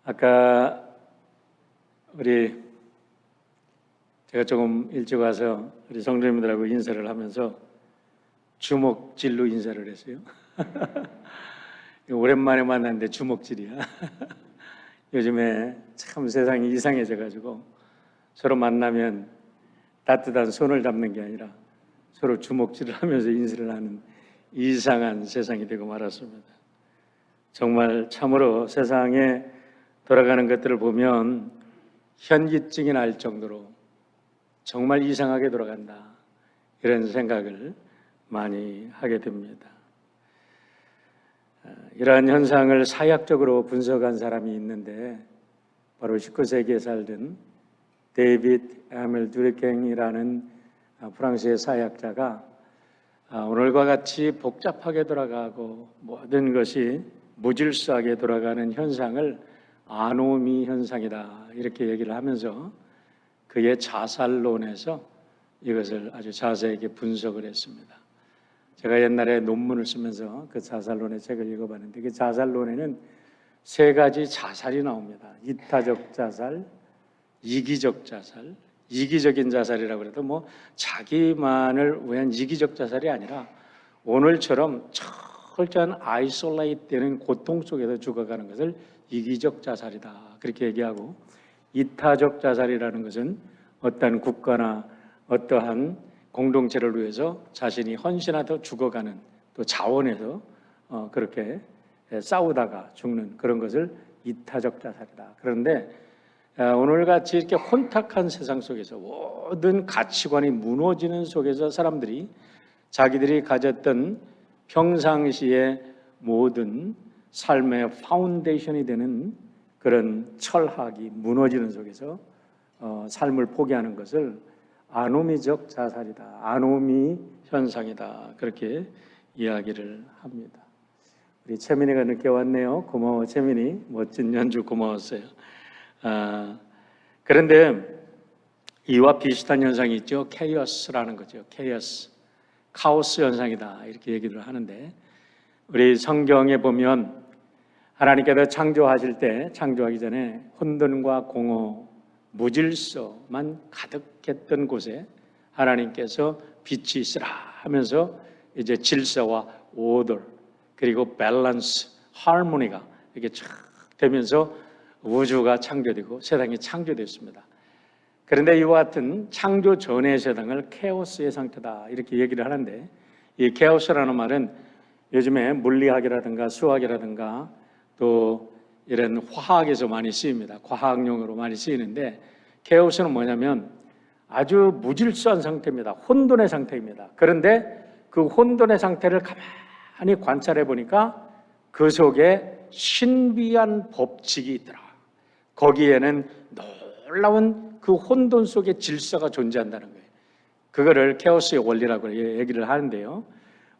아까 제가 조금 일찍 와서 우리 성도님들하고 인사를 하면서 주먹질로 인사를 했어요. 오랜만에 만났는데 주먹질이야. 요즘에 참 세상이 이상해져가지고 서로 만나면 따뜻한 손을 잡는 게 아니라 서로 주먹질을 하면서 인사를 하는 이상한 세상이 되고 말았습니다. 정말 참으로 세상에 돌아가는 것들을 보면 현기증이 날 정도로 정말 이상하게 돌아간다, 이런 생각을 많이 하게 됩니다. 이러한 현상을 사약적으로 분석한 사람이 있는데 바로 19세기에 살던 데이비드 에밀 듀르갱이라는 프랑스의 사약자가 오늘과 같이 복잡하게 돌아가고 모든 것이 무질서하게 돌아가는 현상을 아노미 현상이다, 이렇게 얘기를 하면서 그의 자살론에서 이것을 아주 자세하게 분석을 했습니다. 제가 옛날에 논문을 쓰면서 그 자살론의 책을 읽어봤는데 그 자살론에는 세 가지 자살이 나옵니다. 이타적 자살, 이기적 자살. 이기적인 자살이라고 해도 자기만을 위한 이기적 자살이 아니라 오늘처럼 철저한 아이솔레이트 되는 고통 속에서 죽어가는 것을 이기적 자살이다, 그렇게 얘기하고, 이타적 자살이라는 것은 어떠한 국가나 어떠한 공동체를 위해서 자신이 헌신하여 죽어가는, 또 자원해서 그렇게 싸우다가 죽는 그런 것을 이타적 자살이다. 그런데 오늘같이 이렇게 혼탁한 세상 속에서 모든 가치관이 무너지는 속에서 사람들이 자기들이 가졌던 평상시의 모든 삶의 파운데이션이 되는 그런 철학이 무너지는 속에서 삶을 포기하는 것을 아노미적 자살이다, 아노미 현상이다, 그렇게 이야기를 합니다. 우리 채민이가 늦게 왔네요. 고마워 채민이, 멋진 연주 고마웠어요. 그런데 이와 비슷한 현상이 있죠. 케이오스라는 거죠. 케이오스, 카오스 현상이다, 이렇게 얘기를 하는데, 우리 성경에 보면 하나님께서 창조하실 때, 창조하기 전에 혼돈과 공허, 무질서만 가득했던 곳에 하나님께서 빛이 있으라 하면서 이제 질서와 오더, 그리고 밸런스, 하모니가 이렇게 쫙 되면서 우주가 창조되고 세상이 창조됐습니다. 그런데 이와 같은 창조 전의 세상을 케오스의 상태다, 이렇게 얘기를 하는데, 이 케오스라는 말은 요즘에 물리학이라든가 수학이라든가 또 이런 화학에서 많이 쓰입니다. 과학용어로 많이 쓰이는데, 케오스는 뭐냐면 아주 무질서한 상태입니다. 혼돈의 상태입니다. 그런데 그 혼돈의 상태를 가만히 관찰해 보니까 그 속에 신비한 법칙이 있더라. 거기에는 놀라운 그 혼돈 속에 질서가 존재한다는 거예요. 그거를 케오스의 원리라고 얘기를 하는데요.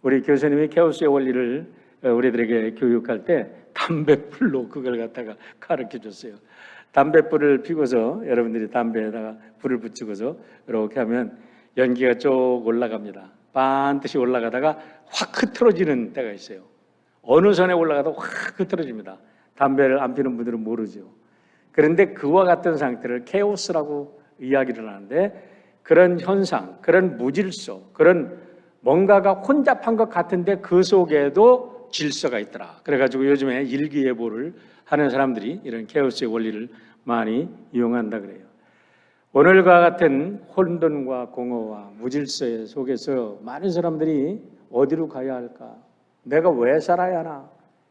우리 교수님이 케오스의 원리를 우리들에게 교육할 때 담뱃불로 그걸 갖다가 가르쳐 줬어요. 담뱃불을 피고서 여러분들이 담배에다가 불을 붙이고서 이렇게 하면 연기가 쭉 올라갑니다. 반드시 올라가다가 확 흐트러지는 때가 있어요. 어느 선에 올라가도 확 흐트러집니다. 담배를 안 피는 분들은 모르죠. 그런데 그와 같은 상태를 케오스라고 이야기를 하는데, 그런 현상, 그런 무질서, 그런 뭔가가 혼잡한 것 같은데 그 속에도 질서가 있더라. 그래가지고 요즘에 일기예보를 하는 사람들이 이런 케오스의 원리를 많이 이용한다 그래요. 오늘과 같은 혼돈과 공허와 무질서 속에서 많은 사람들이 어디로 가야 할까? 내가 왜 살아야 하나?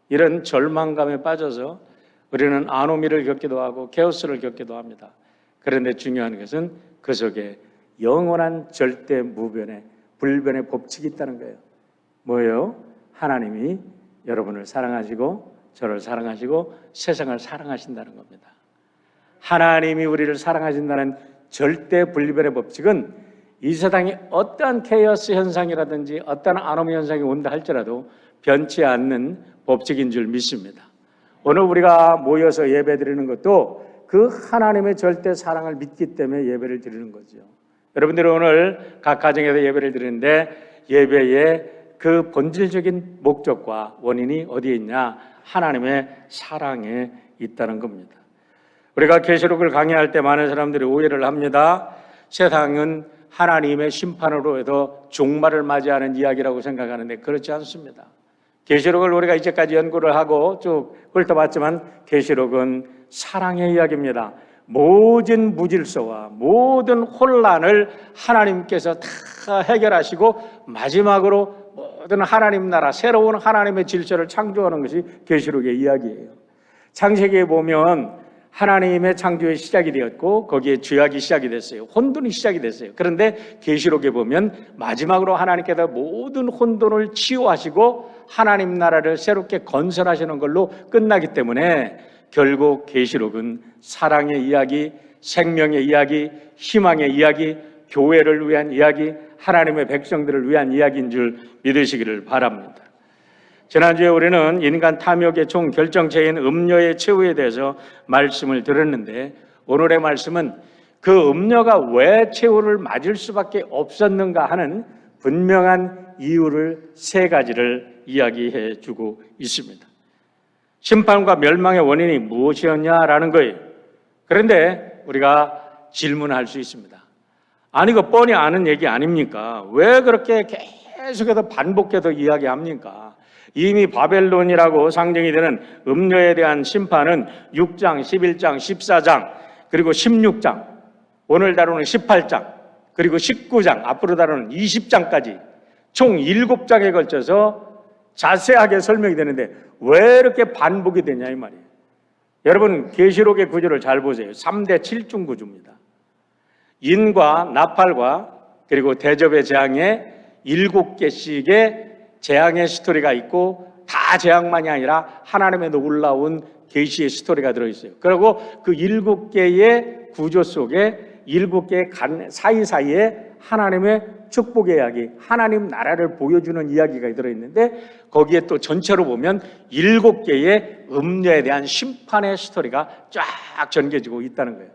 이런 절망감에 빠져서 우리는 아노미를 겪기도 하고 케오스를 겪기도 합니다. 그런데 중요한 것은 그 속에 영원한 절대 무변의 불변의 법칙이 있다는 거예요. 뭐예요? 하나님이 여러분을 사랑하시고 저를 사랑하시고 세상을 사랑하신다는 겁니다. 하나님이 우리를 사랑하신다는 절대 불변의 법칙은 이 세상에 어떠한 케이오스 현상이라든지 어떠한 아노미 현상이 온다 할지라도 변치 않는 법칙인 줄 믿습니다. 오늘 우리가 모여서 예배드리는 것도 그 하나님의 절대 사랑을 믿기 때문에 예배를 드리는 거죠. 여러분들이 오늘 각 가정에서 예배를 드리는데 예배의 그 본질적인 목적과 원인이 어디에 있냐? 하나님의 사랑에 있다는 겁니다. 우리가 계시록을 강의할 때 많은 사람들이 오해를 합니다. 세상은 하나님의 심판으로 해서 종말을 맞이하는 이야기라고 생각하는데 그렇지 않습니다. 계시록을 우리가 이제까지 연구를 하고 쭉 훑어봤지만 계시록은 사랑의 이야기입니다. 모든 무질서와 모든 혼란을 하나님께서 다 해결하시고 마지막으로 모든 하나님 나라, 새로운 하나님의 질서를 창조하는 것이 계시록의 이야기예요. 창세기에 보면 하나님의 창조의 시작이 되었고 거기에 죄악이 시작이 됐어요. 혼돈이 시작이 됐어요. 그런데 계시록에 보면 마지막으로 하나님께서 모든 혼돈을 치유하시고 하나님 나라를 새롭게 건설하시는 걸로 끝나기 때문에 결국 계시록은 사랑의 이야기, 생명의 이야기, 희망의 이야기, 교회를 위한 이야기, 하나님의 백성들을 위한 이야기인 줄 믿으시기를 바랍니다. 지난주에 우리는 인간 탐욕의 총 결정체인 음료의 최후에 대해서 말씀을 들었는데 오늘의 말씀은 그 음료가 왜 최후를 맞을 수밖에 없었는가 하는 분명한 이유를 세 가지를 이야기해 주고 있습니다. 심판과 멸망의 원인이 무엇이었냐라는 거예요. 그런데 우리가 질문할 수 있습니다. 아니 이거 뻔히 아는 얘기 아닙니까? 왜 그렇게 계속해서 반복해서 이야기합니까? 이미 바벨론이라고 상징이 되는 음료에 대한 심판은 6장, 11장, 14장, 그리고 16장, 오늘 다루는 18장, 그리고 19장, 앞으로 다루는 20장까지 총 7장에 걸쳐서 자세하게 설명이 되는데 왜 이렇게 반복이 되냐 이 말이에요. 여러분 계시록의 구조를 잘 보세요. 3대 7중 구조입니다. 인과 나팔과 그리고 대접의 재앙에 7개씩의 재앙의 스토리가 있고 다 재앙만이 아니라 하나님의 놀라운 계시의 스토리가 들어있어요. 그리고 그 7개의 구조 속에 7개의 사이사이에 하나님의 축복의 이야기, 하나님 나라를 보여주는 이야기가 들어있는데 거기에 또 전체로 보면 7개의 음료에 대한 심판의 스토리가 쫙 전개지고 있다는 거예요.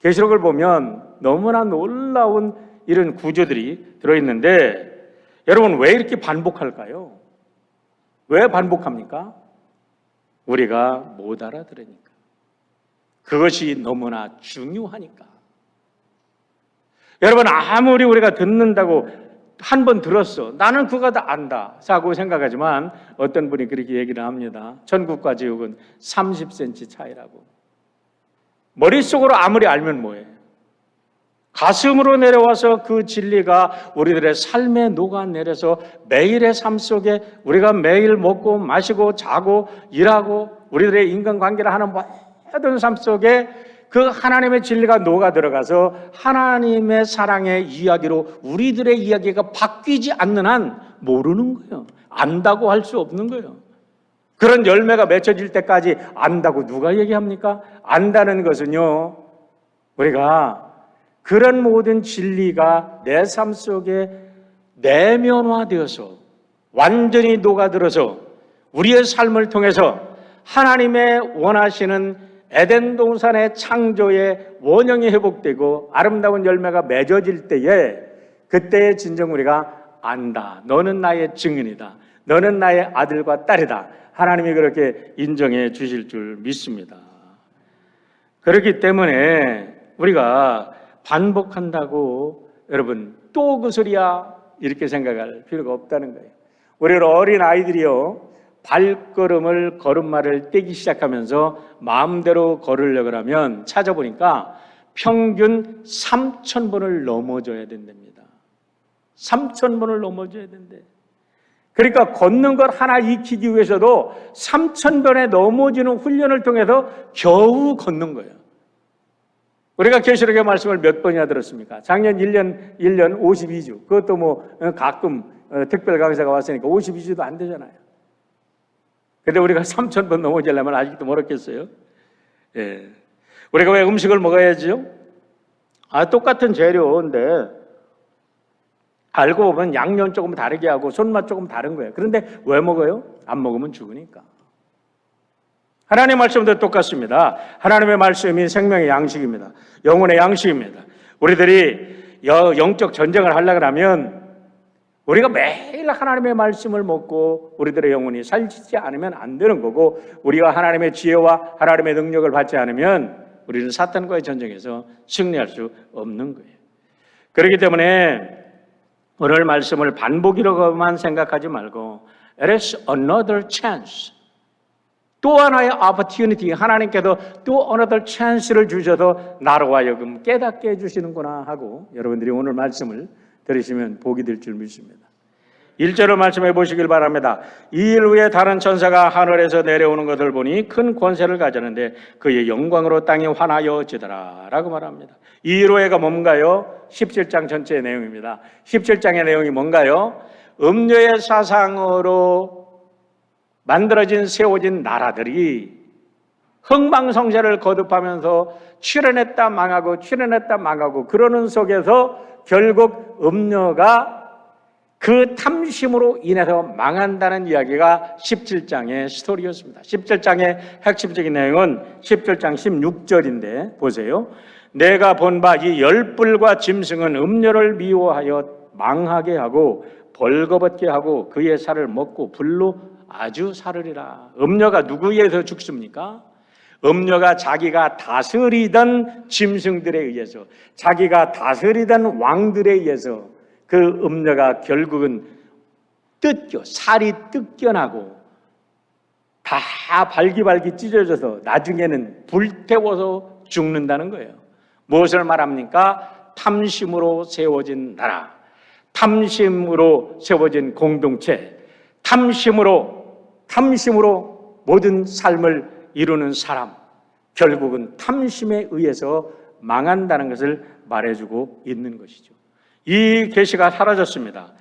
계시록을 보면 너무나 놀라운 이런 구조들이 들어있는데 여러분 왜 이렇게 반복할까요? 왜 반복합니까? 우리가 못 알아들으니까. 그것이 너무나 중요하니까. 여러분 아무리 우리가 듣는다고 한 번 들었어. 나는 그거 다 안다. 라고 생각하지만 어떤 분이 그렇게 얘기를 합니다. 천국과 지옥은 30cm 차이라고. 머릿속으로 아무리 알면 뭐해? 가슴으로 내려와서 그 진리가 우리들의 삶에 녹아내려서 매일의 삶 속에 우리가 매일 먹고 마시고 자고 일하고 우리들의 인간관계를 하는 모든 삶 속에 그 하나님의 진리가 녹아 들어가서 하나님의 사랑의 이야기로 우리들의 이야기가 바뀌지 않는 한 모르는 거예요. 안다고 할 수 없는 거예요. 그런 열매가 맺혀질 때까지 안다고 누가 얘기합니까? 안다는 것은요, 우리가 그런 모든 진리가 내 삶 속에 내면화되어서 완전히 녹아들어서 우리의 삶을 통해서 하나님의 원하시는 에덴 동산의 창조의 원형이 회복되고 아름다운 열매가 맺어질 때에 그때의 진정 우리가 안다. 너는 나의 증인이다. 너는 나의 아들과 딸이다. 하나님이 그렇게 인정해 주실 줄 믿습니다. 그렇기 때문에 우리가 반복한다고 여러분 또 그 소리야 이렇게 생각할 필요가 없다는 거예요. 우리 어린 아이들이요 발걸음을 걸음마를 떼기 시작하면서 마음대로 걸으려고 하면 찾아보니까 평균 3,000번을 넘어져야 된답니다. 3,000번을 넘어져야 된대. 그러니까 걷는 것 하나 익히기 위해서도 3,000번에 넘어지는 훈련을 통해서 겨우 걷는 거예요. 우리가 계시록의 말씀을 몇 번이나 들었습니까? 작년 1년 52주. 그것도 뭐 가끔 특별 강사가 왔으니까 52주도 안 되잖아요. 근데 우리가 3,000번 넘어지려면 아직도 멀었겠어요? 예. 우리가 왜 음식을 먹어야지요? 똑같은 재료인데 알고 보면 양념 조금 다르게 하고 손맛 조금 다른 거예요. 그런데 왜 먹어요? 안 먹으면 죽으니까. 하나님의 말씀도 똑같습니다. 하나님의 말씀이 생명의 양식입니다. 영혼의 양식입니다. 우리들이 영적 전쟁을 하려고 하면 우리가 매일 하나님의 말씀을 먹고 우리들의 영혼이 살지 않으면 안 되는 거고, 우리가 하나님의 지혜와 하나님의 능력을 받지 않으면 우리는 사탄과의 전쟁에서 승리할 수 없는 거예요. 그렇기 때문에 오늘 말씀을 반복이라고만 생각하지 말고 It is another chance, 또 하나의 opportunity, 하나님께서 또 another chance를 주셔서 나로 하여금 깨닫게 해주시는구나 하고 여러분들이 오늘 말씀을 들으시면 복이 될 줄 믿습니다. 1절을 말씀해 보시길 바랍니다. 이 일 후에 다른 천사가 하늘에서 내려오는 것을 보니 큰 권세를 가졌는데 그의 영광으로 땅이 환하여지더라 라고 말합니다. 이 일 후에가 뭔가요? 17장 전체의 내용입니다. 17장의 내용이 뭔가요? 음녀의 사상으로 만들어진 세워진 나라들이 흥망성쇠를 거듭하면서 출현했다 망하고 출현했다 망하고 그러는 속에서 결국 음녀가 그 탐심으로 인해서 망한다는 이야기가 17장의 스토리였습니다. 17장의 핵심적인 내용은 17장 16절인데 보세요. 내가 본 바 이 열불과 짐승은 음녀를 미워하여 망하게 하고 벌거벗게 하고 그의 살을 먹고 불로 아주 사르리라. 음녀가 누구에 의해서 죽습니까? 음녀가 자기가 다스리던 짐승들에 의해서, 자기가 다스리던 왕들에 의해서 그 음녀가 결국은 살이 뜯겨나고 다 발기발기 찢어져서 나중에는 불태워서 죽는다는 거예요. 무엇을 말합니까? 탐심으로 세워진 나라, 탐심으로 세워진 공동체, 탐심으로 모든 삶을 이루는 사람, 결국은 탐심에 의해서 망한다는 것을 말해주고 있는 것이죠. 이 계시가 사라졌습니다.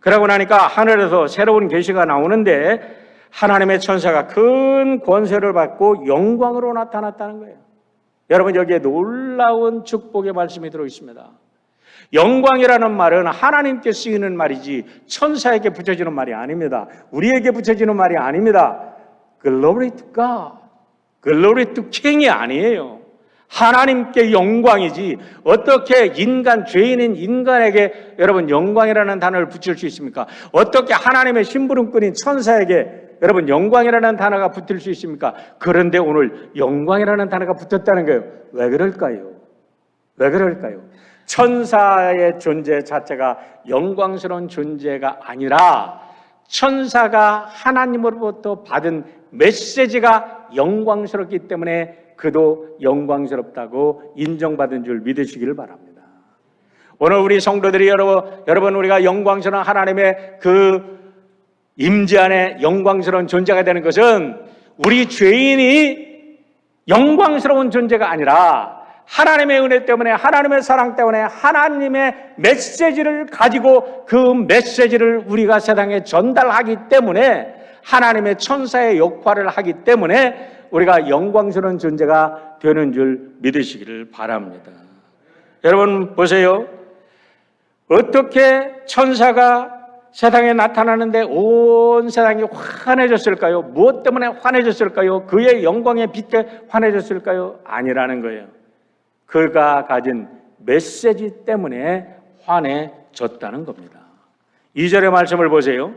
그러고 나니까 하늘에서 새로운 계시가 나오는데 하나님의 천사가 큰 권세를 받고 영광으로 나타났다는 거예요. 여러분, 여기에 놀라운 축복의 말씀이 들어있습니다. 영광이라는 말은 하나님께 쓰이는 말이지 천사에게 붙여지는 말이 아닙니다. 우리에게 붙여지는 말이 아닙니다. Glory to God, Glory to King이 아니에요. 하나님께 영광이지 어떻게 인간, 죄인인 인간에게 여러분 영광이라는 단어를 붙일 수 있습니까? 어떻게 하나님의 심부름꾼인 천사에게 여러분 영광이라는 단어가 붙을 수 있습니까? 그런데 오늘 영광이라는 단어가 붙었다는 거예요. 왜 그럴까요? 왜 그럴까요? 천사의 존재 자체가 영광스러운 존재가 아니라 천사가 하나님으로부터 받은 메시지가 영광스럽기 때문에 그도 영광스럽다고 인정받은 줄 믿으시기를 바랍니다. 오늘 우리 성도들이 여러분 우리가 영광스러운 하나님의 그 임재 안에 영광스러운 존재가 되는 것은 우리 죄인이 영광스러운 존재가 아니라 하나님의 은혜 때문에, 하나님의 사랑 때문에 하나님의 메시지를 가지고 그 메시지를 우리가 세상에 전달하기 때문에, 하나님의 천사의 역할을 하기 때문에 우리가 영광스러운 존재가 되는 줄 믿으시기를 바랍니다. 여러분 보세요. 어떻게 천사가 세상에 나타나는데 온 세상이 환해졌을까요? 무엇 때문에 환해졌을까요? 그의 영광의 빛에 환해졌을까요? 아니라는 거예요. 그가 가진 메시지 때문에 환해졌다는 겁니다. 2절의 말씀을 보세요.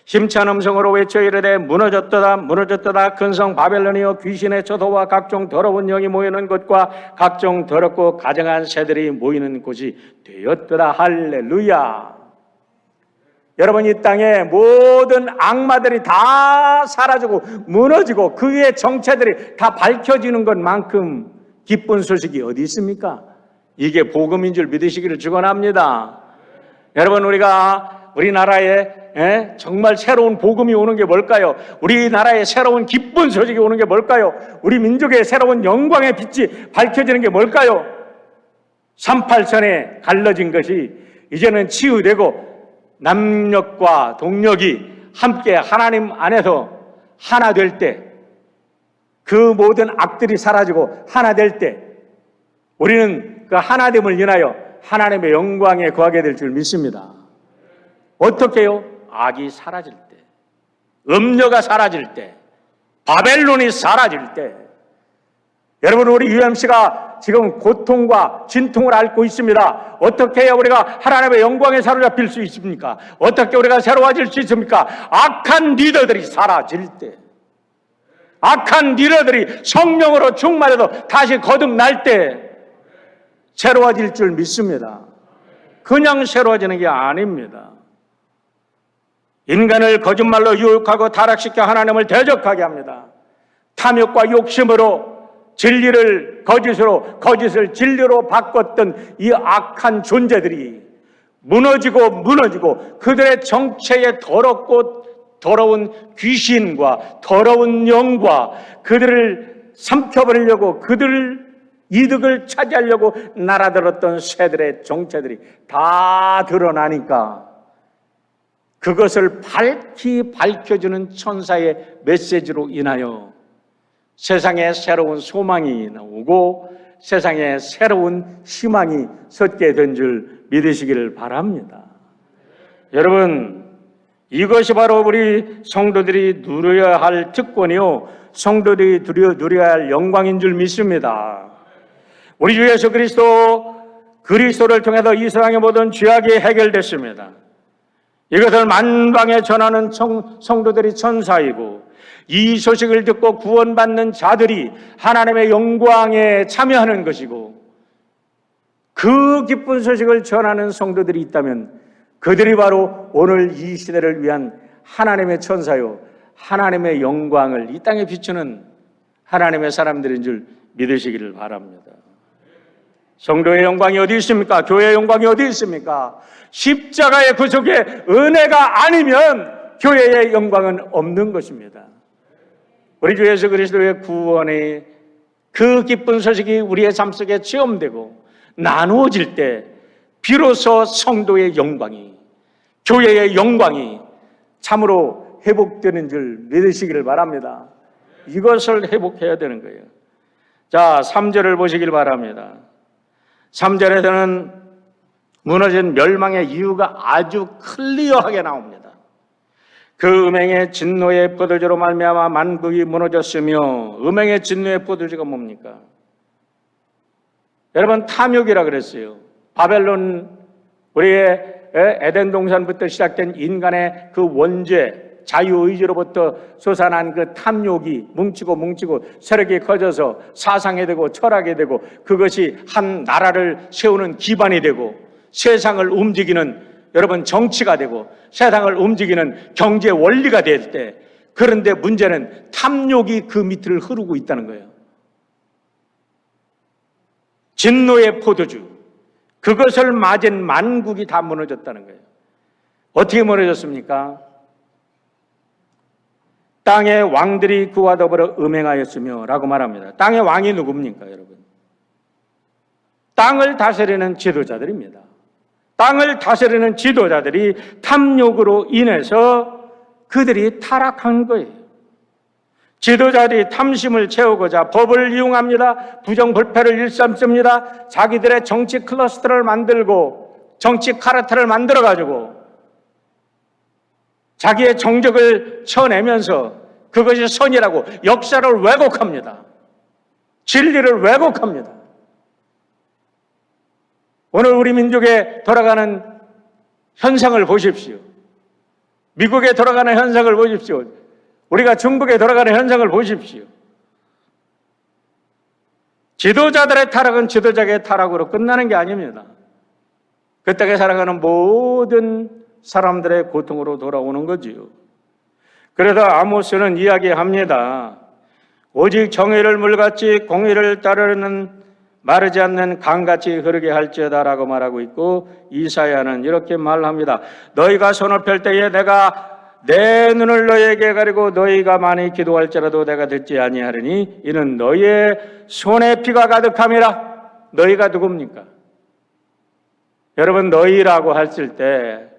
힘찬 음성으로 외쳐 이르되 무너졌도다 무너졌도다 큰 성 바벨론이여 귀신의 처소와 각종 더러운 영이 모이는 곳과 각종 더럽고 가증한 새들이 모이는 곳이 되었도다. 할렐루야. 여러분, 이 땅에 모든 악마들이 다 사라지고 무너지고 그의 정체들이 다 밝혀지는 것만큼 기쁜 소식이 어디 있습니까? 이게 복음인 줄 믿으시기를 축원합니다. 여러분, 우리나라에 정말 새로운 복음이 오는 게 뭘까요? 우리나라에 새로운 기쁜 소식이 오는 게 뭘까요? 우리 민족의 새로운 영광의 빛이 밝혀지는 게 뭘까요? 38선에 갈라진 것이 이제는 치유되고 남력과 동력이 함께 하나님 안에서 하나 될 때, 그 모든 악들이 사라지고 하나 될 때 우리는 그 하나됨을 인하여 하나님의 영광에 거하게 될 줄 믿습니다. 어떻게요? 악이 사라질 때, 음녀가 사라질 때, 바벨론이 사라질 때, 여러분, 우리 UMC가 지금 고통과 진통을 앓고 있습니다. 어떻게 해야 우리가 하나님의 영광에 사로잡힐 수 있습니까? 어떻게 우리가 새로워질 수 있습니까? 악한 리더들이 사라질 때, 악한 리더들이 성령으로 충만해도 다시 거듭날 때 새로워질 줄 믿습니다. 그냥 새로워지는 게 아닙니다. 인간을 거짓말로 유혹하고 타락시켜 하나님을 대적하게 합니다. 탐욕과 욕심으로 진리를 거짓으로, 거짓을 진리로 바꿨던 이 악한 존재들이 무너지고 그들의 정체에 더러운 귀신과 더러운 영과 그들을 삼켜버리려고, 그들을 이득을 차지하려고 날아들었던 새들의 정체들이 다 드러나니까 그것을 밝혀주는 천사의 메시지로 인하여 세상에 새로운 소망이 나오고 세상에 새로운 희망이 솟게 된 줄 믿으시기를 바랍니다. 여러분, 이것이 바로 우리 성도들이 누려야 할 특권이요, 성도들이 누려야 할 영광인 줄 믿습니다. 우리 주 예수 그리스도를 통해서 이 세상의 모든 죄악이 해결됐습니다. 이것을 만방에 전하는 성도들이 천사이고, 이 소식을 듣고 구원받는 자들이 하나님의 영광에 참여하는 것이고, 그 기쁜 소식을 전하는 성도들이 있다면 그들이 바로 오늘 이 시대를 위한 하나님의 천사요, 하나님의 영광을 이 땅에 비추는 하나님의 사람들인 줄 믿으시기를 바랍니다. 성도의 영광이 어디 있습니까? 교회의 영광이 어디 있습니까? 십자가의 구속의 은혜가 아니면 교회의 영광은 없는 것입니다. 우리 주 예수 그리스도의 구원의 그 기쁜 소식이 우리의 삶 속에 체험되고 나누어질 때 비로소 성도의 영광이, 교회의 영광이 참으로 회복되는 줄 믿으시기를 바랍니다. 이것을 회복해야 되는 거예요. 자, 3절을 보시길 바랍니다. 3절에서는 무너진 멸망의 이유가 아주 클리어하게 나옵니다. 그 음행의 진노의 포도주로 말미암아 만국이 무너졌으며, 음행의 진노의 포도주가 뭡니까? 여러분, 탐욕이라 그랬어요. 바벨론, 우리의 에덴 동산부터 시작된 인간의 그 원죄, 자유의지로부터 솟아난 그 탐욕이 뭉치고 세력이 커져서 사상이 되고 철학이 되고, 그것이 한 나라를 세우는 기반이 되고 세상을 움직이는, 여러분, 정치가 되고 세상을 움직이는 경제 원리가 될 때, 그런데 문제는 탐욕이 그 밑을 흐르고 있다는 거예요. 진노의 포도주, 그것을 맞은 만국이 다 무너졌다는 거예요. 어떻게 무너졌습니까? 땅의 왕들이 그와 더불어 음행하였으며 라고 말합니다. 땅의 왕이 누굽니까, 여러분? 땅을 다스리는 지도자들입니다. 땅을 다스리는 지도자들이 탐욕으로 인해서 그들이 타락한 거예요. 지도자들이 탐심을 채우고자 법을 이용합니다. 부정불패를 일삼습니다. 자기들의 정치 클러스터를 만들고 정치 카르텔을 만들어가지고 자기의 정적을 쳐내면서 그것이 선이라고 역사를 왜곡합니다. 진리를 왜곡합니다. 오늘 우리 민족에 돌아가는 현상을 보십시오. 미국에 돌아가는 현상을 보십시오. 우리가 중국에 돌아가는 현상을 보십시오. 지도자들의 타락은 지도자의 타락으로 끝나는 게 아닙니다. 그 땅에 살아가는 모든 사람들의 고통으로 돌아오는 거지요. 그래서 아모스는 이야기합니다. 오직 정의를 물같이 공의를 따르는 마르지 않는 강같이 흐르게 할지어다라고 말하고 있고, 이사야는 이렇게 말합니다. 너희가 손을 펼 때에 내가 내 눈을 너희에게 가리고 너희가 많이 기도할지라도 내가 듣지 아니하리니 이는 너희의 손에 피가 가득함이라. 너희가 누굽니까? 여러분, 너희라고 했을 때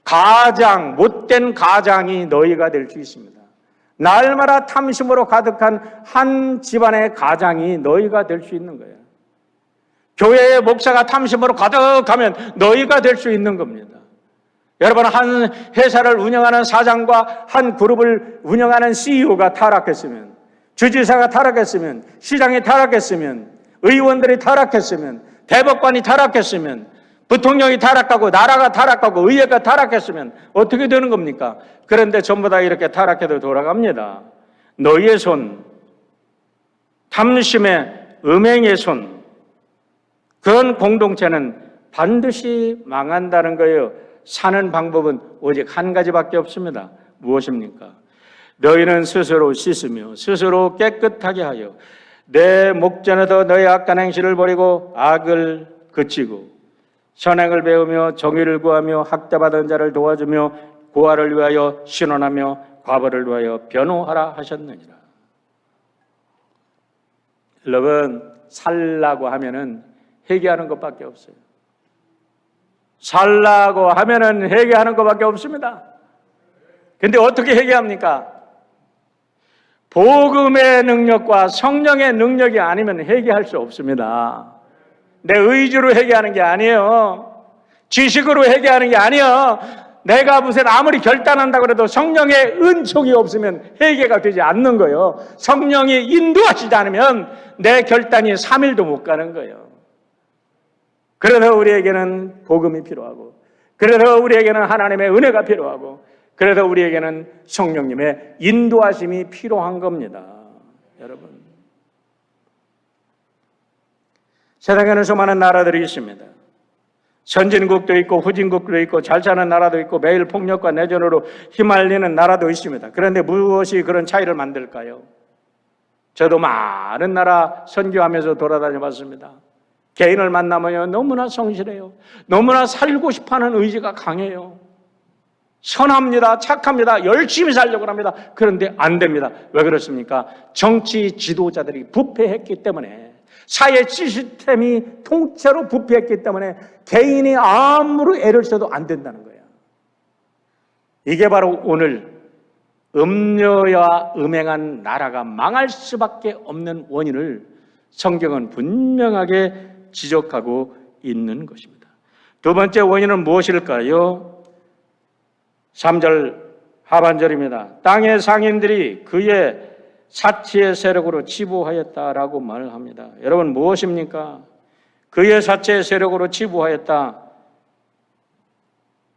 가장 못된 가장이 너희가 될 수 있습니다. 날마다 탐심으로 가득한 한 집안의 가장이 너희가 될 수 있는 거예요. 교회의 목사가 탐심으로 가득하면 너희가 될 수 있는 겁니다. 여러분, 한 회사를 운영하는 사장과 한 그룹을 운영하는 CEO가 타락했으면 주지사가 타락했으면, 시장이 타락했으면, 의원들이 타락했으면, 대법관이 타락했으면, 부통령이 타락하고 나라가 타락하고 의회가 타락했으면 어떻게 되는 겁니까? 그런데 전부 다 이렇게 타락해도 돌아갑니다. 너희의 손, 탐심의 음행의 손, 그런 공동체는 반드시 망한다는 거예요. 사는 방법은 오직 한 가지밖에 없습니다. 무엇입니까? 너희는 스스로 씻으며 스스로 깨끗하게 하여 내 목전에서 너희 악한 행실을 버리고 악을 그치고 선행을 배우며 정의를 구하며 학대받은 자를 도와주며 고아를 위하여 신원하며 과부를 위하여 변호하라 하셨느니라. 여러분, 살라고 하면은 회개하는 것밖에 없어요. 살라고 하면은 회개하는 것밖에 없습니다. 근데 어떻게 회개합니까? 복음의 능력과 성령의 능력이 아니면 회개할 수 없습니다. 내 의지로 회개하는 게 아니에요. 지식으로 회개하는 게 아니에요. 내가 무슨 아무리 결단한다고 해도 성령의 은총이 없으면 회개가 되지 않는 거예요. 성령이 인도하시지 않으면 내 결단이 3일도 못 가는 거예요. 그래서 우리에게는 복음이 필요하고, 그래서 우리에게는 하나님의 은혜가 필요하고, 그래서 우리에게는 성령님의 인도하심이 필요한 겁니다. 여러분, 세상에는 수많은 나라들이 있습니다. 선진국도 있고 후진국도 있고 잘 사는 나라도 있고 매일 폭력과 내전으로 휘말리는 나라도 있습니다. 그런데 무엇이 그런 차이를 만들까요? 저도 많은 나라 선교하면서 돌아다녀 봤습니다. 개인을 만나면 너무나 성실해요. 너무나 살고 싶어하는 의지가 강해요. 선합니다. 착합니다. 열심히 살려고 합니다. 그런데 안 됩니다. 왜 그렇습니까? 정치 지도자들이 부패했기 때문에, 사회 시스템이 통째로 부패했기 때문에 개인이 아무리 애를 써도 안 된다는 거예요. 이게 바로 오늘 음녀와 음행한 나라가 망할 수밖에 없는 원인을 성경은 분명하게 지적하고 있는 것입니다. 두 번째 원인은 무엇일까요? 3절 하반절입니다. 땅의 상인들이 그의 사치의 세력으로 치부하였다라고 말을 합니다. 여러분, 무엇입니까? 그의 사치의 세력으로 치부하였다.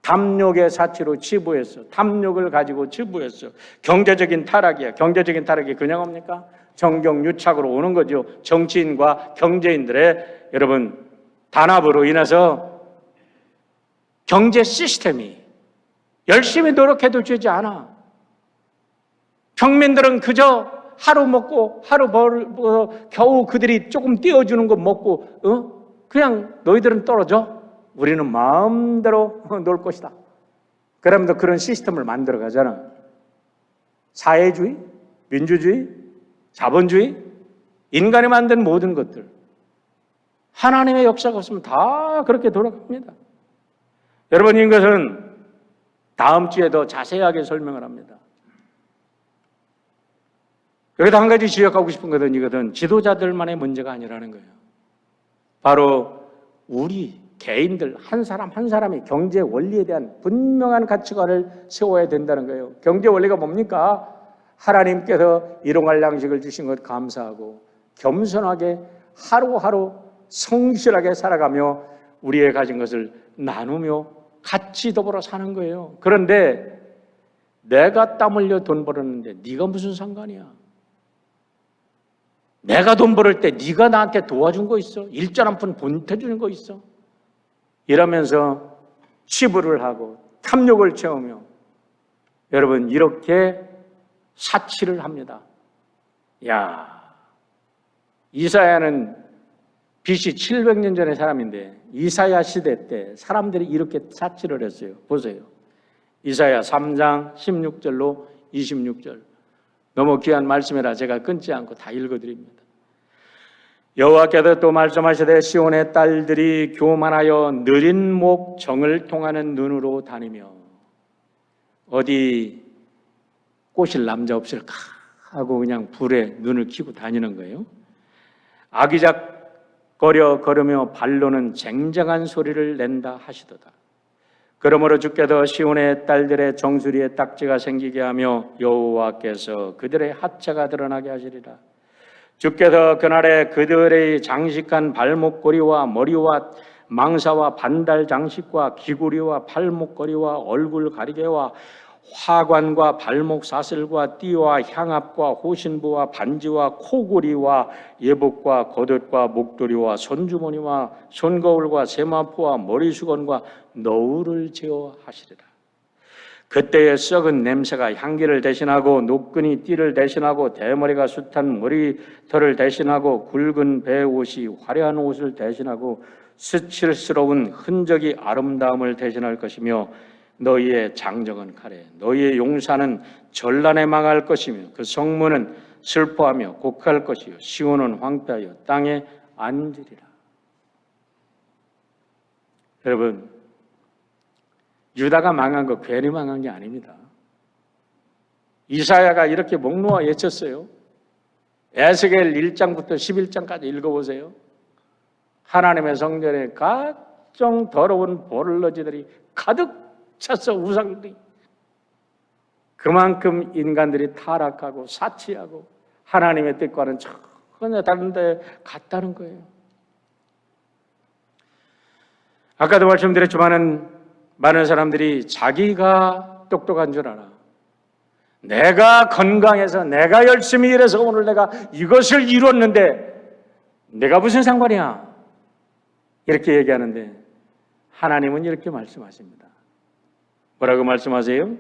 탐욕의 사치로 치부했어. 탐욕을 가지고 치부했어. 경제적인 타락이야. 경제적인 타락이 그냥 옵니까? 정경유착으로 오는 거죠. 정치인과 경제인들의 여러분 단합으로 인해서 경제 시스템이 열심히 노력해도 되지 않아. 평민들은 그저 하루 먹고 하루 벌고 겨우 그들이 조금 띄워주는 거 먹고 그냥 너희들은 떨어져. 우리는 마음대로 놀 것이다. 그러면서 그런 시스템을 만들어 가잖아. 사회주의, 민주주의, 자본주의, 인간이 만든 모든 것들. 하나님의 역사가 없으면 다 그렇게 돌아갑니다. 여러분, 이것은 다음 주에 더 자세하게 설명을 합니다. 여기다 한 가지 지적하고 싶은 것은 이거는 지도자들만의 문제가 아니라는 거예요. 바로 우리 개인들 한 사람 한 사람이 경제 원리에 대한 분명한 가치관을 세워야 된다는 거예요. 경제 원리가 뭡니까? 하나님께서 일용할 양식을 주신 것 감사하고 겸손하게 하루하루 성실하게 살아가며 우리의 가진 것을 나누며 같이 더불어 사는 거예요. 그런데 내가 땀 흘려 돈 벌었는데 네가 무슨 상관이야? 내가 돈 벌을 때 네가 나한테 도와준 거 있어? 일전 한 푼 보태주는 거 있어? 이러면서 치부를 하고 탐욕을 채우며 여러분 이렇게 사치를 합니다. 야, 이사야는 BC 700년 전의 사람인데 이사야 시대 때 사람들이 이렇게 사치를 했어요. 보세요. 이사야 3장 16절로 26절. 너무 귀한 말씀이라 제가 끊지 않고 다 읽어드립니다. 여호와께서 또 말씀하시되 시온의 딸들이 교만하여 느린 목 정을 통하는 눈으로 다니며 어디 꼬실 남자 없을까 하고 그냥 불에 눈을 켜고 다니는 거예요. 아기작거려 걸으며 발로는 쟁쟁한 소리를 낸다 하시도다. 그러므로 주께서 시온의 딸들의 정수리에 딱지가 생기게 하며 여호와께서 그들의 하체가 드러나게 하시리라. 주께서 그날에 그들의 장식한 발목걸이와 머리와 망사와 반달 장식과 귀구리와 팔목걸이와 얼굴 가리개와 화관과 발목 사슬과 띠와 향압과 호신부와 반지와 코구리와 예복과 겉옷과 목도리와 손주머니와 손거울과 세마포와 머리수건과 너울을 제어하시리라. 그때의 썩은 냄새가 향기를 대신하고 노끈이 띠를 대신하고 대머리가 숱한 머리털을 대신하고 굵은 배옷이 화려한 옷을 대신하고 수치스러운 흔적이 아름다움을 대신할 것이며 너희의 장정은 칼에 너희의 용사는 전란에 망할 것이며 그 성문은 슬퍼하며 곡할 것이요 시온은 황폐하여 땅에 앉으리라. 여러분, 유다가 망한 거 괜히 망한 게 아닙니다. 이사야가 이렇게 목 놓아 외쳤어요. 에스겔 1장부터 11장까지 읽어보세요. 하나님의 성전에 각종 더러운 보를러지들이 가득 찼어. 우상들이. 그만큼 인간들이 타락하고 사치하고 하나님의 뜻과는 전혀 다른 데 갔다는 거예요. 아까도 말씀드렸지만은 많은 사람들이 자기가 똑똑한 줄 알아. 내가 건강해서 내가 열심히 일해서 오늘 내가 이것을 이뤘는데 내가 무슨 상관이야? 이렇게 얘기하는데 하나님은 이렇게 말씀하십니다. 뭐라고 말씀하세요?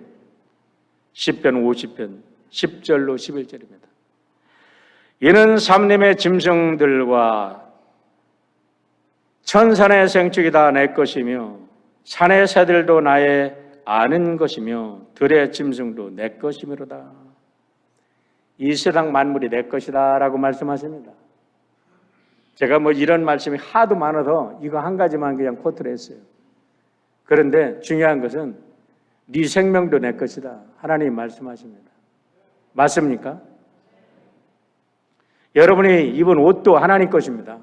10편 50편 10절로 11절입니다. 이는 삼림의 짐승들과 천산의 생축이 다 내 것이며 산의 새들도 나의 아는 것이며 들의 짐승도 내 것이미로다. 이 세상 만물이 내 것이다 라고 말씀하십니다. 제가 뭐 이런 말씀이 하도 많아서 이거 한 가지만 그냥 코트를 했어요. 그런데 중요한 것은 네 생명도 내 것이다. 하나님이 말씀하십니다. 맞습니까? 여러분이 입은 옷도 하나님 것입니다.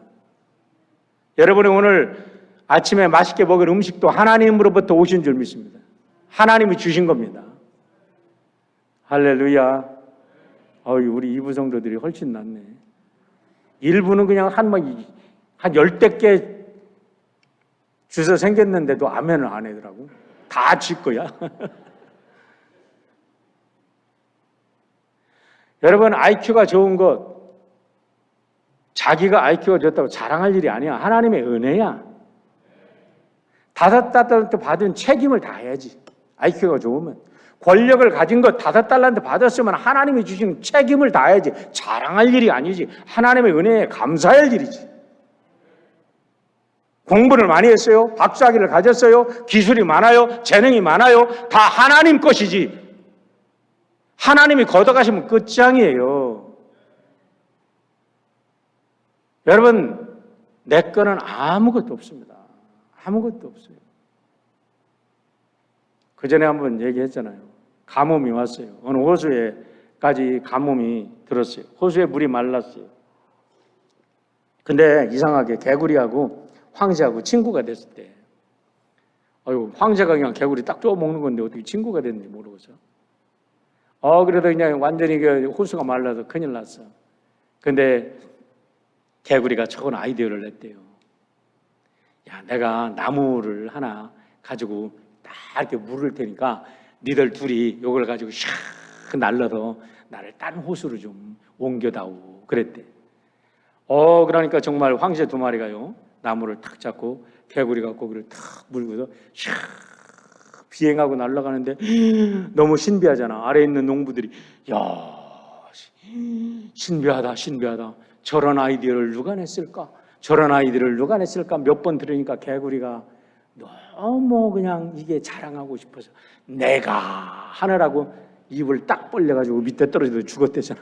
여러분이 오늘 아침에 맛있게 먹을 음식도 하나님으로부터 오신 줄 믿습니다. 하나님이 주신 겁니다. 할렐루야. 우리 이부 성도들이 훨씬 낫네. 일부는 그냥 한 10대 개 주서 생겼는데도 아멘을 안 하더라고. 다 지 거야. 여러분, IQ가 좋은 것, 자기가 IQ가 좋다고 자랑할 일이 아니야. 하나님의 은혜야. 다섯 달란트 받은 책임을 다해야지. IQ가 좋으면. 권력을 가진 것 5달란트 받았으면 하나님이 주신 책임을 다해야지. 자랑할 일이 아니지. 하나님의 은혜에 감사할 일이지. 공부를 많이 했어요. 박사학위를 가졌어요. 기술이 많아요. 재능이 많아요. 다 하나님 것이지. 하나님이 걷어가시면 끝장이에요. 여러분, 내 거는 아무것도 없습니다. 아무것도 없어요. 그 전에 한번 얘기했잖아요. 가뭄이 왔어요. 어느 호수에까지 가뭄이 들었어요. 호수에 물이 말랐어요. 근데 이상하게 개구리하고 황새하고 친구가 됐을 때, 황새가 그냥 개구리 딱 쪼아 먹는 건데 어떻게 친구가 됐는지 모르고서. 그래도 그냥 완전히 그 호수가 말라서 큰일 났어. 근데 개구리가 좋은 아이디어를 냈대요. 야, 내가 나무를 하나 가지고 딱 이렇게 물을 테니까 니들 둘이 요걸 가지고 샥 날라서 나를 딴 호수로 좀 옮겨다오. 그랬대. 그러니까 정말 황새 2마리가요. 나무를 탁 잡고 개구리가 고기를 탁 물고서 샥 비행하고 날아가는데 너무 신비하잖아. 아래에 있는 농부들이 야, 신비하다. 저런 아이디어를 누가 냈을까? 저런 아이디어를 누가 냈을까? 몇 번 들으니까 개구리가 너무 그냥 이게 자랑하고 싶어서 내가 하느라고 입을 딱 벌려가지고 밑에 떨어져도 죽었대잖아.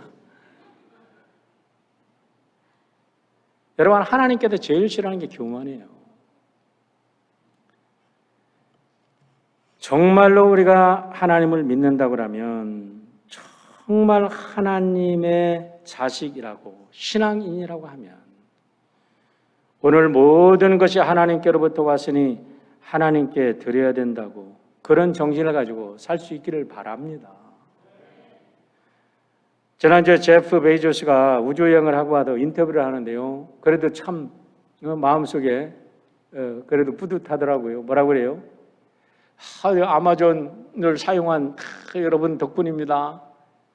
여러분, 하나님께서 제일 싫어하는 게 교만이에요. 정말로 우리가 하나님을 믿는다고 하면 정말 하나님의 자식이라고 신앙인이라고 하면 오늘 모든 것이 하나님께로부터 왔으니 하나님께 드려야 된다고 그런 정신을 가지고 살 수 있기를 바랍니다. 지난주에 제프 베이조스가 우주여행을 하고 와서 인터뷰를 하는데요. 그래도 참 마음속에 그래도 뿌듯하더라고요. 뭐라고 그래요? 아마존을 사용한 여러분 덕분입니다.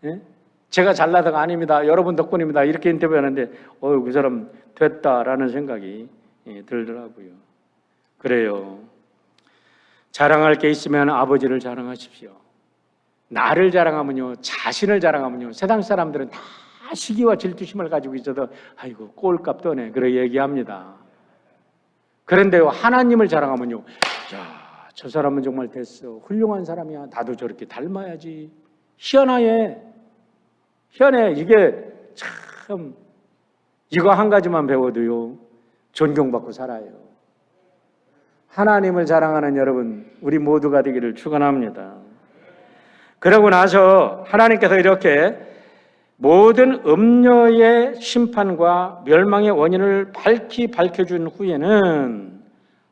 예? 제가 잘나서가 아닙니다. 여러분 덕분입니다. 이렇게 인터뷰하는데 그 사람 됐다라는 생각이 들더라고요. 그래요. 자랑할 게 있으면 아버지를 자랑하십시오. 나를 자랑하면요, 자신을 자랑하면요, 세상 사람들은 다 시기와 질투심을 가지고 있어서 아이고 꼴값 떠네 그래 얘기합니다. 그런데요, 하나님을 자랑하면요, 야, 저 사람은 정말 됐어, 훌륭한 사람이야, 나도 저렇게 닮아야지. 희한해. 이게 참 이거 한 가지만 배워도요 존경받고 살아요. 하나님을 자랑하는 여러분, 우리 모두가 되기를 축원합니다. 그러고 나서 하나님께서 이렇게 모든 음녀의 심판과 멸망의 원인을 밝혀준 후에는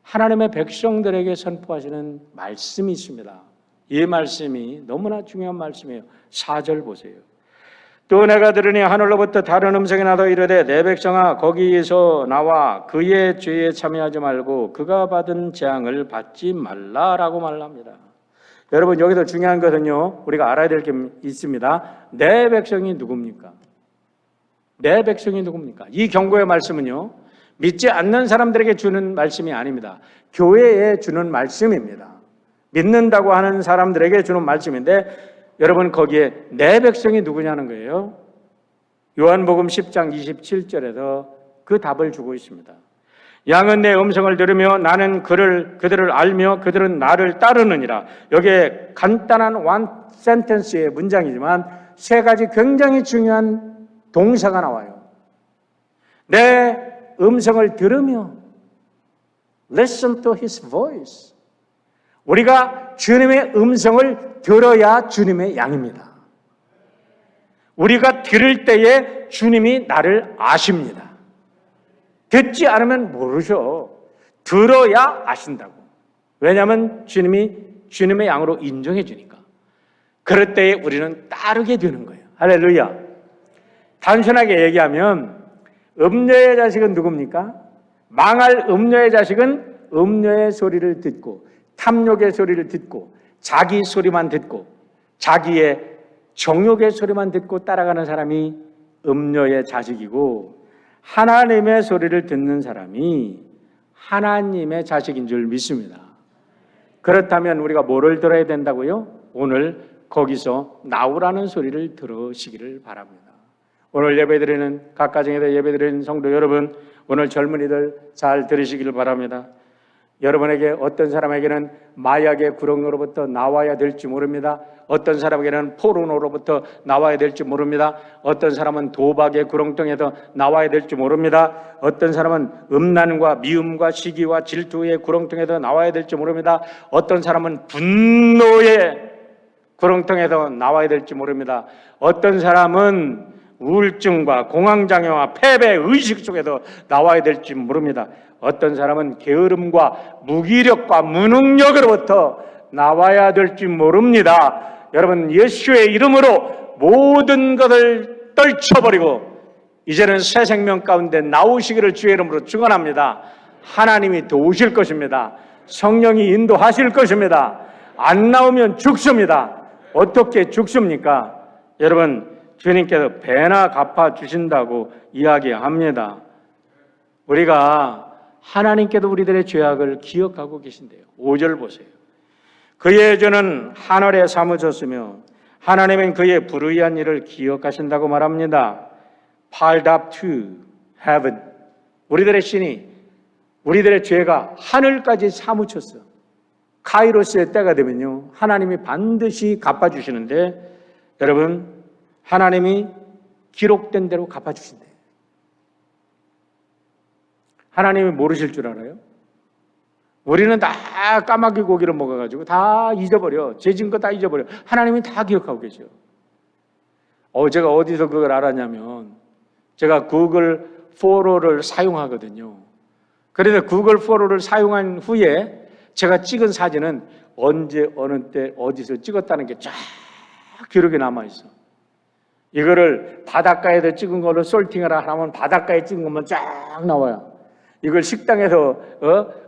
하나님의 백성들에게 선포하시는 말씀이 있습니다. 이 말씀이 너무나 중요한 말씀이에요. 4절 보세요. 또 내가 들으니 하늘로부터 다른 음성이 나도 이르되 내 백성아 거기에서 나와 그의 죄에 참여하지 말고 그가 받은 재앙을 받지 말라라고 말합니다. 여러분, 여기서 중요한 것은요, 우리가 알아야 될 게 있습니다. 내 백성이 누굽니까? 내 백성이 누굽니까? 이 경고의 말씀은요, 믿지 않는 사람들에게 주는 말씀이 아닙니다. 교회에 주는 말씀입니다. 믿는다고 하는 사람들에게 주는 말씀인데, 여러분, 거기에 내 백성이 누구냐는 거예요. 요한복음 10장 27절에서 그 답을 주고 있습니다. 양은 내 음성을 들으며 나는 그들을 알며 그들은 나를 따르느니라. 여기에 간단한 one sentence의 문장이지만 세 가지 굉장히 중요한 동사가 나와요. 내 음성을 들으며 listen to his voice. 우리가 주님의 음성을 들어야 주님의 양입니다. 우리가 들을 때에 주님이 나를 아십니다. 듣지 않으면 모르셔. 들어야 아신다고. 왜냐하면 주님이 주님의 양으로 인정해 주니까. 그럴 때에 우리는 따르게 되는 거예요. 할렐루야. 단순하게 얘기하면 음녀의 자식은 누굽니까? 망할 음녀의 자식은 음녀의 소리를 듣고 탐욕의 소리를 듣고 자기 소리만 듣고 자기의 정욕의 소리만 듣고 따라가는 사람이 음녀의 자식이고, 하나님의 소리를 듣는 사람이 하나님의 자식인 줄 믿습니다. 그렇다면 우리가 뭐를 들어야 된다고요? 오늘 거기서 나오라는 소리를 들으시기를 바랍니다. 오늘 예배드리는 각 가정에서 예배드리는 성도 여러분, 오늘 젊은이들 잘 들으시기를 바랍니다. 여러분에게 어떤 사람에게는 마약의 구렁으로부터 나와야 될지 모릅니다. 어떤 사람에게는 포르노로부터 나와야 될지 모릅니다. 어떤 사람은 도박의 구렁텅에서 나와야 될지 모릅니다. 어떤 사람은 음란과 미움과 시기와 질투의 구렁텅에서 나와야 될지 모릅니다. 어떤 사람은 분노의 구렁텅에서 나와야 될지 모릅니다. 어떤 사람은 우울증과 공황장애와 패배 의식 속에서 나와야 될지 모릅니다. 어떤 사람은 게으름과 무기력과 무능력으로부터 나와야 될지 모릅니다. 여러분, 예수의 이름으로 모든 것을 떨쳐버리고 이제는 새 생명 가운데 나오시기를 주의 이름으로 축원합니다. 하나님이 도우실 것입니다. 성령이 인도하실 것입니다. 안 나오면 죽습니다. 어떻게 죽습니까? 여러분, 주님께서 배나 갚아주신다고 이야기합니다. 우리가 하나님께도 우리들의 죄악을 기억하고 계신데요. 5절 보세요. 그의 죄는 하늘에 사무쳤으며 하나님은 그의 불의한 일을 기억하신다고 말합니다. Piled up to heaven. 우리들의 신이, 우리들의 죄가 하늘까지 사무쳤어. 카이로스의 때가 되면요, 하나님이 반드시 갚아주시는데, 여러분, 하나님이 기록된 대로 갚아주신대요. 하나님이 모르실 줄 알아요? 우리는 다 까마귀 고기를 먹어가지고 다 잊어버려. 죄진 거 다 잊어버려. 하나님이 다 기억하고 계셔. 제가 어디서 그걸 알았냐면, 제가 구글 포로를 사용하거든요. 그래서 구글 포로를 사용한 후에 제가 찍은 사진은 언제 어느 때 어디서 찍었다는 게 쫙 기록이 남아있어. 이거를 바닷가에서 찍은 걸로 솔팅을 하면 바닷가에 찍은 것만 쫙 나와요. 이걸 식당에서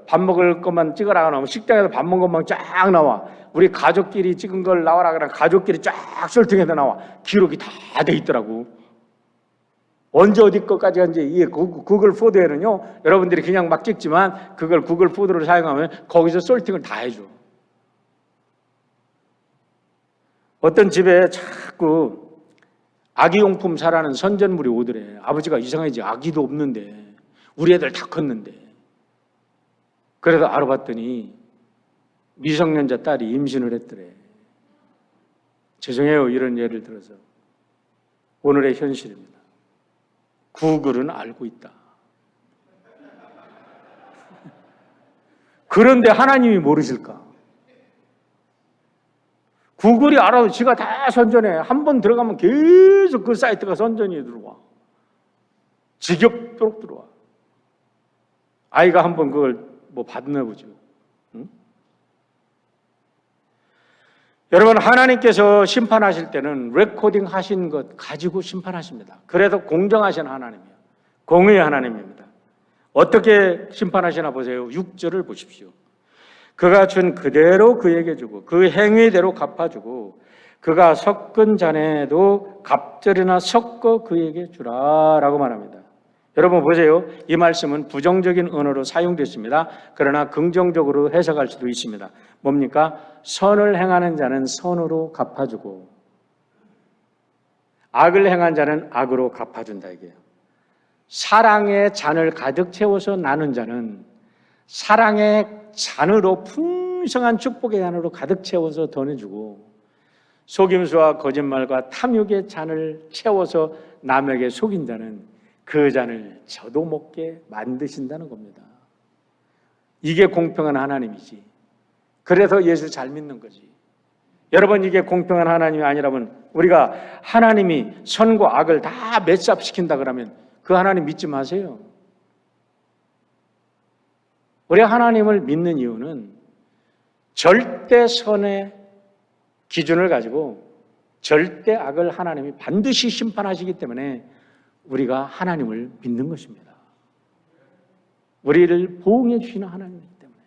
밥 먹을 것만 찍으라 하면 식당에서 밥 먹은 것만 쫙 나와. 우리 가족끼리 찍은 걸 나와라 그러면 가족끼리 쫙 솔팅해서 나와. 기록이 다 돼 있더라고. 언제 어디 것까지 한지 이 구글 포토에는요, 여러분들이 그냥 막 찍지만 그걸 구글 포토를 사용하면 거기서 솔팅을 다 해줘. 어떤 집에 자꾸 아기용품 사라는 선전물이 오더래. 아버지가 이상하지, 아기도 없는데 우리 애들 다 컸는데. 그래서 알아봤더니 미성년자 딸이 임신을 했더래. 죄송해요, 이런 예를 들어서. 오늘의 현실입니다. 구글은 알고 있다. 그런데 하나님이 모르실까? 구글이 알아도 지가 다 선전해. 한 번 들어가면 계속 그 사이트가 선전이 들어와. 지겹도록 들어와. 아이가 한번 그걸 뭐 받나 보죠. 응? 여러분, 하나님께서 심판하실 때는 레코딩 하신 것 가지고 심판하십니다. 그래서 공정하신 하나님이에요. 공의의 하나님입니다. 어떻게 심판하시나 보세요. 6절을 보십시오. 그가 준 그대로 그에게 주고 그 행위대로 갚아주고 그가 섞은 잔에도 갑절이나 섞어 그에게 주라 라고 말합니다. 여러분 보세요. 이 말씀은 부정적인 언어로 사용됐습니다. 그러나 긍정적으로 해석할 수도 있습니다. 뭡니까? 선을 행하는 자는 선으로 갚아주고 악을 행한 자는 악으로 갚아준다 이게요. 사랑의 잔을 가득 채워서 나눈 자는 사랑의 잔으로 풍성한 축복의 잔으로 가득 채워서 던져주고 속임수와 거짓말과 탐욕의 잔을 채워서 남에게 속인 자는 그 잔을 저도 먹게 만드신다는 겁니다. 이게 공평한 하나님이지. 그래서 예수 잘 믿는 거지. 여러분, 이게 공평한 하나님이 아니라면 우리가 하나님이 선과 악을 다 매삽시킨다 그러면 그 하나님 믿지 마세요. 우리 하나님을 믿는 이유는 절대 선의 기준을 가지고 절대 악을 하나님이 반드시 심판하시기 때문에 우리가 하나님을 믿는 것입니다. 우리를 보응해 주시는 하나님이기 때문에.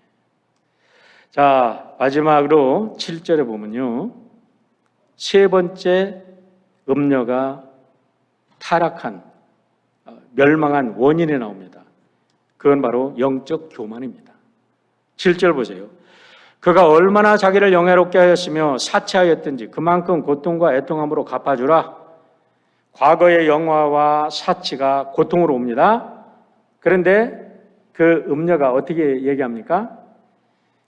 자, 마지막으로 7절에 보면요. 세 번째 음녀가 타락한, 멸망한 원인이 나옵니다. 그건 바로 영적 교만입니다. 7절 보세요. 그가 얼마나 자기를 영예롭게 하였으며 사치하였든지 그만큼 고통과 애통함으로 갚아주라. 과거의 영화와 사치가 고통으로 옵니다. 그런데 그 음녀가 어떻게 얘기합니까?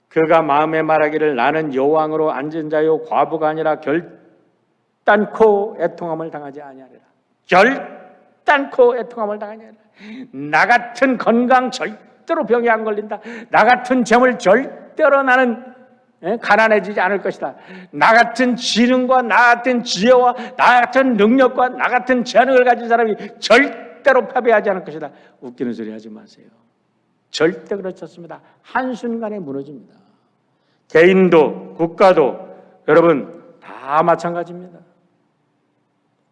그가 마음에 말하기를 나는 여왕으로 앉은 자요 과부가 아니라 결단코 애통함을 당하지 아니하리라. 결단코 애통함을 당하지 아니하리라. 나 같은 건강 절대로 병에 안 걸린다. 나 같은 재물 절대로 나는 가난해지지 않을 것이다. 나 같은 지능과 나 같은 지혜와 나 같은 능력과 나 같은 재능을 가진 사람이 절대로 패배하지 않을 것이다. 웃기는 소리 하지 마세요. 절대 그렇지 않습니다. 한순간에 무너집니다. 개인도 국가도 여러분 다 마찬가지입니다.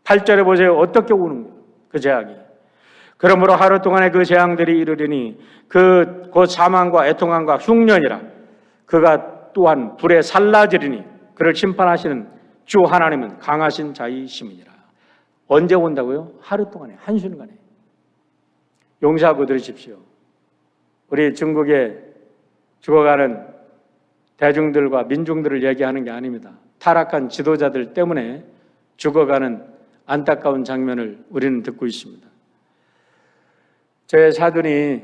8절에 보세요. 어떻게 오는 거예요? 그 재앙이. 그러므로 하루 동안에 그 재앙들이 이르리니 곧 사망과 애통함과 흉년이라. 그가 또한 불에 살라지리니 그를 심판하시는 주 하나님은 강하신 자이심이니라. 언제 온다고요? 하루 동안에, 한순간에. 용서하고 들으십시오. 우리 중국에 죽어가는 대중들과 민중들을 얘기하는 게 아닙니다. 타락한 지도자들 때문에 죽어가는 안타까운 장면을 우리는 듣고 있습니다. 저의 사돈이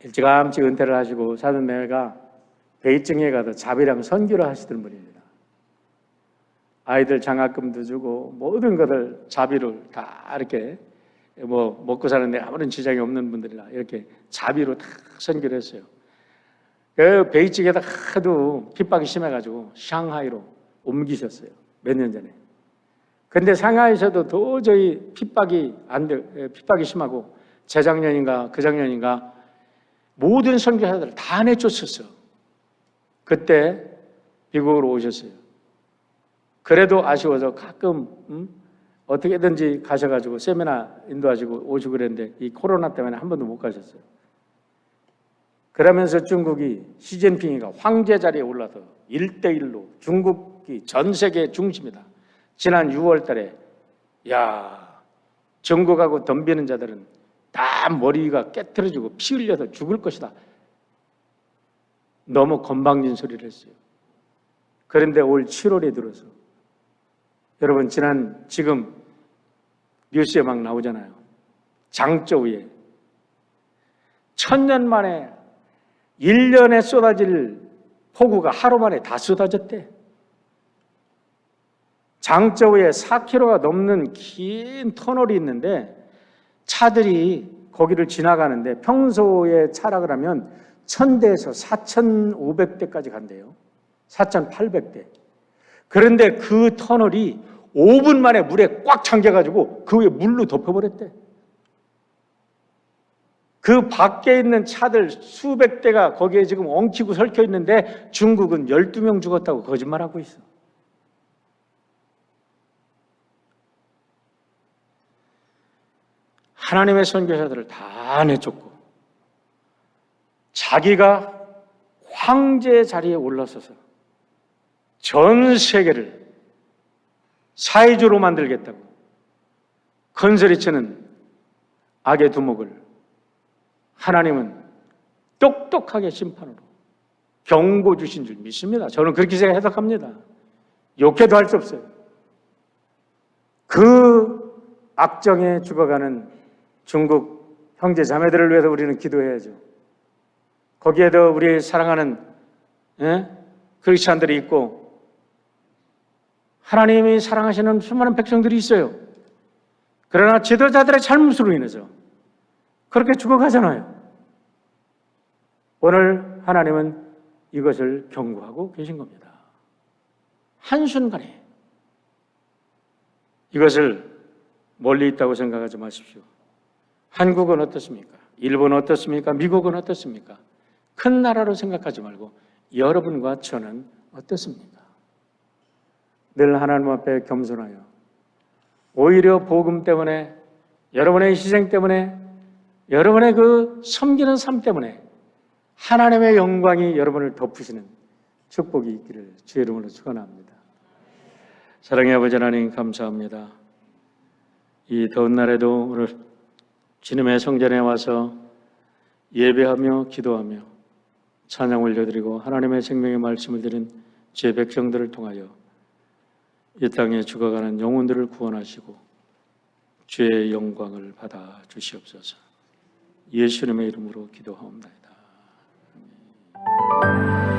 일찌감치 은퇴를 하시고 사돈 내가 베이징에 가서 자비랑 선교를 하시던 분입니다. 아이들 장학금도 주고 모든 것을 자비로 다 이렇게 뭐 먹고 사는데 아무런 지장이 없는 분들이라 이렇게 자비로 다 선교를 했어요. 그 베이징에다 하도 핍박이 심해가지고 샹하이로 옮기셨어요. 몇 년 전에. 근데 상하이에서도 도저히 핍박이 심하고 재작년인가 그작년인가 모든 선교사들을 다 내쫓았어. 그때 미국으로 오셨어요. 그래도 아쉬워서 가끔 어떻게든지 가셔가지고 세미나 인도하시고 오시고 그랬는데 이 코로나 때문에 한 번도 못 가셨어요. 그러면서 중국이 시진핑이가 황제 자리에 올라서 1대1로 중국이 전 세계 중심이다. 지난 6월 달에 중국하고 덤비는 자들은 다 머리가 깨트려지고 피 흘려서 죽을 것이다. 너무 건방진 소리를 했어요. 그런데 올 7월에 들어서 여러분 지금 뉴스에 막 나오잖아요. 장저우에 1000년 만에 1년에 쏟아질 폭우가 하루 만에 다 쏟아졌대. 장저우에 4km가 넘는 긴 터널이 있는데 차들이 거기를 지나가는데 평소에 차락을 하면 1000대에서 4500대까지 간대요. 4800대. 그런데 그 터널이 5분 만에 물에 꽉 잠겨가지고 그 위에 물로 덮여버렸대. 그 밖에 있는 차들 수백 대가 거기에 지금 엉키고 설켜 있는데 중국은 12명 죽었다고 거짓말하고 있어. 하나님의 선교사들을 다 내쫓고 자기가 황제 자리에 올라서서 전 세계를 사회주로 만들겠다고 건설이치는 악의 두목을 하나님은 똑똑하게 심판으로 경고 주신 줄 믿습니다. 저는 그렇게 해석합니다. 욕해도 할 수 없어요. 그 악정에 죽어가는 중국 형제 자매들을 위해서 우리는 기도해야죠. 거기에도 우리 사랑하는 크리스찬들이 있고 하나님이 사랑하시는 수많은 백성들이 있어요. 그러나 지도자들의 잘못으로 인해서 그렇게 죽어가잖아요. 오늘 하나님은 이것을 경고하고 계신 겁니다. 한순간에 이것을 멀리 있다고 생각하지 마십시오. 한국은 어떻습니까? 일본은 어떻습니까? 미국은 어떻습니까? 큰 나라로 생각하지 말고 여러분과 저는 어떻습니까? 늘 하나님 앞에 겸손하여 오히려 복음 때문에 여러분의 희생 때문에 여러분의 그 섬기는 삶 때문에 하나님의 영광이 여러분을 덮으시는 축복이 있기를 주의 이름으로 축원합니다. 사랑의 아버지 하나님 감사합니다. 이 더운 날에도 오늘 주님의 성전에 와서 예배하며 기도하며 찬양 올려드리고 하나님의 생명의 말씀을 드린 주의 백성들을 통하여 이 땅에 죽어가는 영혼들을 구원하시고 주의 영광을 받아 주시옵소서. 예수님의 이름으로 기도하옵나이다. 아멘.